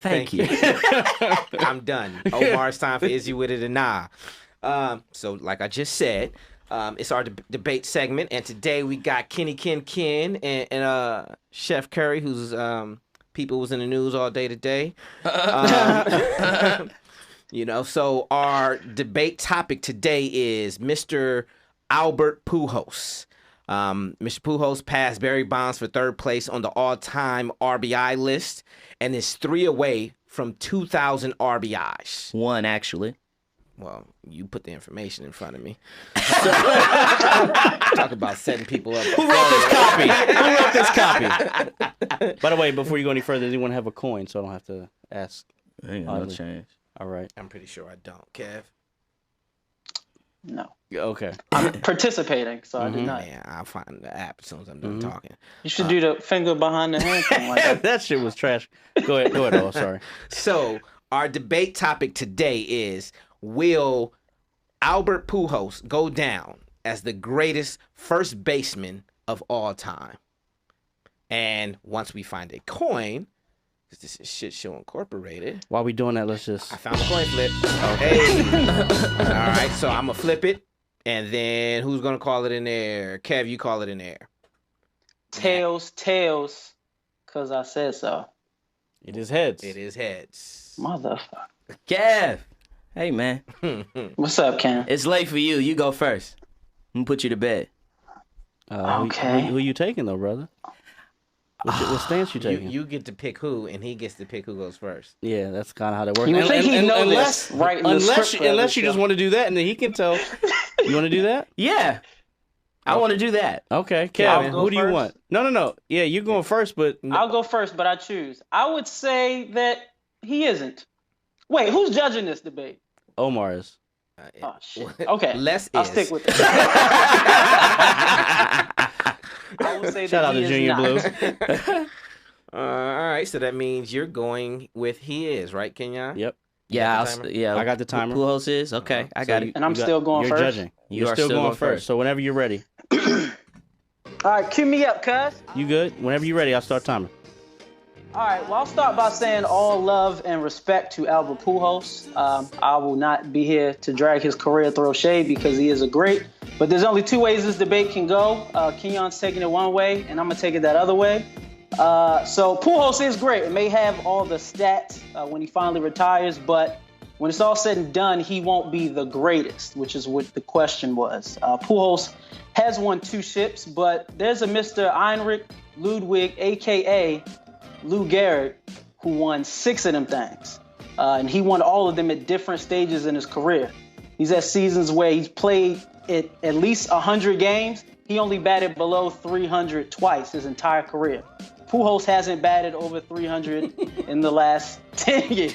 Thank you. I'm done. Omar, it's time for Is You With It or Nah? So, like I just said, it's our debate segment, and today we got Kenny Ken and Chef Curry, who's people was in the news all day today. So our debate topic today is Mr. Albert Pujols. Mr. Pujols passed Barry Bonds for third place on the all-time RBI list and is 3 away from 2,000 RBIs. 1, actually. Well, you put the information in front of me. Talk about setting people up. Who wrote this copy? Who wrote this copy? By the way, before you go any further, does anyone have a coin so I don't have to ask? Ain't no change. All right. I'm pretty sure I don't. Kev? No. Okay. I'm participating, so I did not. Man, I'll find the app as soon as I'm done talking. You should do the finger behind the hand thing like that. That shit was trash. Go ahead. Oh, sorry. So, our debate topic today is, will Albert Pujols go down as the greatest first baseman of all time? And once we find a coin, because this is Shit Show Incorporated. While we doing that, let's just... I found a coin flip. Hey. All right, so I'm going to flip it. And then who's going to call it in there? Kev, you call it in there. Tails, because I said so. It is heads. It is heads. Motherfucker. Kev. Hey, man. What's up, Ken? It's late for you. You go first. I'm going to put you to bed. Okay. Who you taking, though, brother? What stance you taking? You get to pick who, and he gets to pick who goes first. Yeah, that's kind of how that works. You would think he'd know this, right? Unless you just want to do that, and then he can tell. You want to do that? Yeah. I want to do that. Okay, Kevin, who do you want? No. Yeah, you're going first, but... I'll go first, but I choose. I would say that he isn't. Wait, who's judging this debate? Omar is. Oh, shit. Okay. I'll stick with it. I would say Shout out to Junior Blue. All right, so that means you're going with he is, right, Kenya? Yep. Yeah, I got the timer. Pujols is? Okay, I got it. And I'm still going you're first? Judging. You're still going first. So whenever you're ready. All right, cue me up, cuz. You good? Whenever you're ready, I'll start timing. All right, well, I'll start by saying all love and respect to Albert Pujols. I will not be here to drag his career through shade because he is a great. But there's only 2 ways this debate can go. Kenyon's taking it one way, and I'm going to take it that other way. So Pujols is great. It may have all the stats when he finally retires, but when it's all said and done, he won't be the greatest, which is what the question was. Pujols has won 2 ships, but there's a Mr. Heinrich Ludwig, a.k.a. Lou Gehrig, who won 6 of them things. And he won all of them at different stages in his career. He's had seasons where he's played at least 100 games. He only batted below 300 twice his entire career. Pujols hasn't batted over 300 in the last 10 years.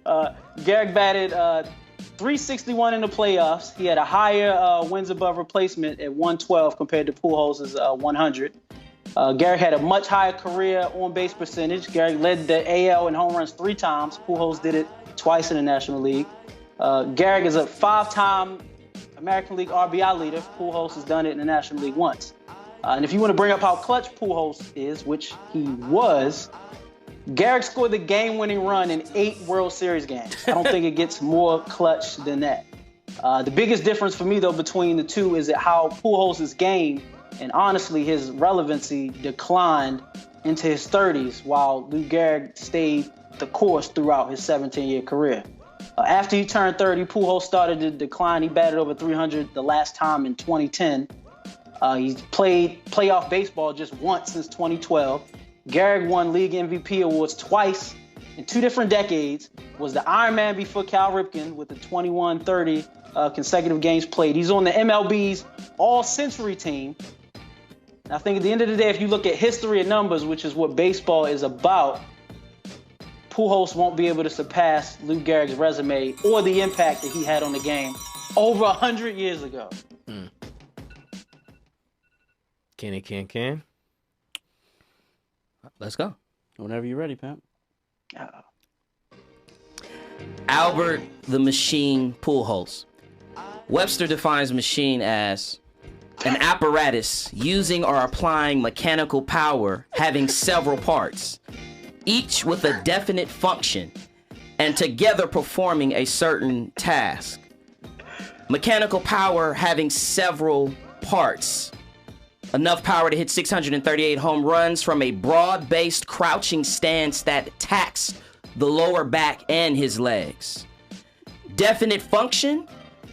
Gehrig batted 361 in the playoffs. He had a higher wins above replacement at 112 compared to Pujols' 100. Gehrig had a much higher career on-base percentage. Gehrig led the AL in home runs 3 times. Pujols did it twice in the National League. Gehrig is a 5-time American League RBI leader. Pujols has done it in the National League once. And if you want to bring up how clutch Pujols is, which he was, Gehrig scored the game-winning run in 8 World Series games. I don't think it gets more clutch than that. The biggest difference for me, though, between the two is that how Pujols' game and honestly his relevancy declined into his 30s while Lou Gehrig stayed the course throughout his 17-year career. After he turned 30, Pujols started to decline. He batted over 300 the last time in 2010. He's played playoff baseball just once since 2012. Gehrig won league MVP awards twice in 2 different decades, was the Iron Man before Cal Ripken with the 21-30 consecutive games played. He's on the MLB's all-century team. And I think at the end of the day, if you look at history and numbers, which is what baseball is about, Pujols won't be able to surpass Lou Gehrig's resume or the impact that he had on the game over 100 years ago. Ken. Let's go. Whenever you're ready, Pam. Albert the Machine Pujols. Webster defines machine as an apparatus using or applying mechanical power having several parts. each with a definite function, and together performing a certain task. Mechanical power having several parts. Enough power to hit 638 home runs from a broad-based crouching stance that taxed the lower back and his legs. Definite function?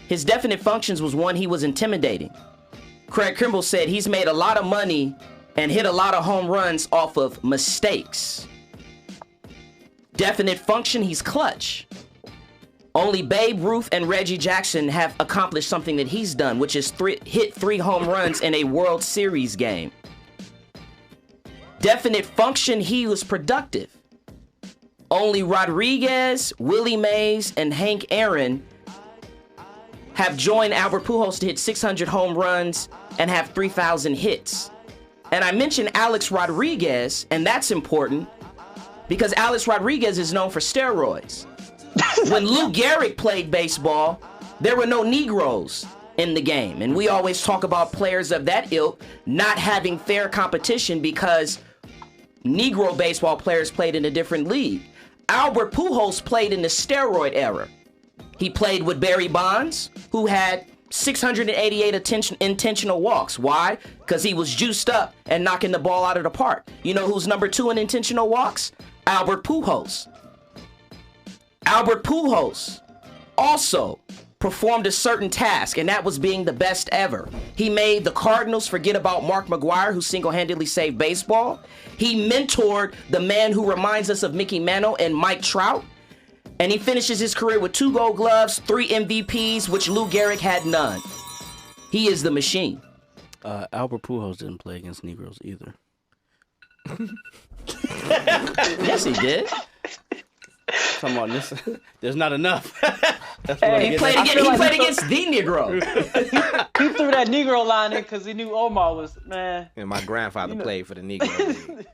His definite functions was one, he was intimidating. Craig Kimbrell said he's made a lot of money and hit a lot of home runs off of mistakes. Definite function, he's clutch. Only Babe Ruth and Reggie Jackson have accomplished something that he's done, which is hit 3 home runs in a World Series game. Definite function, he was productive. Only Rodriguez, Willie Mays, and Hank Aaron have joined Albert Pujols to hit 600 home runs and have 3,000 hits. And I mentioned Alex Rodriguez, and that's important because Alex Rodriguez is known for steroids. When Lou Gehrig played baseball, there were no Negroes in the game. And we always talk about players of that ilk not having fair competition because Negro baseball players played in a different league. Albert Pujols played in the steroid era. He played with Barry Bonds, who had 688 intentional walks. Why? Because he was juiced up and knocking the ball out of the park. You know who's number 2 in intentional walks? Albert Pujols. Albert Pujols also performed a certain task, and that was being the best ever. He made the Cardinals forget about Mark McGwire, who single-handedly saved baseball. He mentored the man who reminds us of Mickey Mantle and Mike Trout. And he finishes his career with 2 Gold Gloves, 3 MVPs, which Lou Gehrig had none. He is the machine. Albert Pujols didn't play against Negroes either. Yes, he did. Come on, there's not enough. Hey, He played against the Negro. He threw that Negro line in because he knew Omar was, man. And my grandfather played for the Negro League.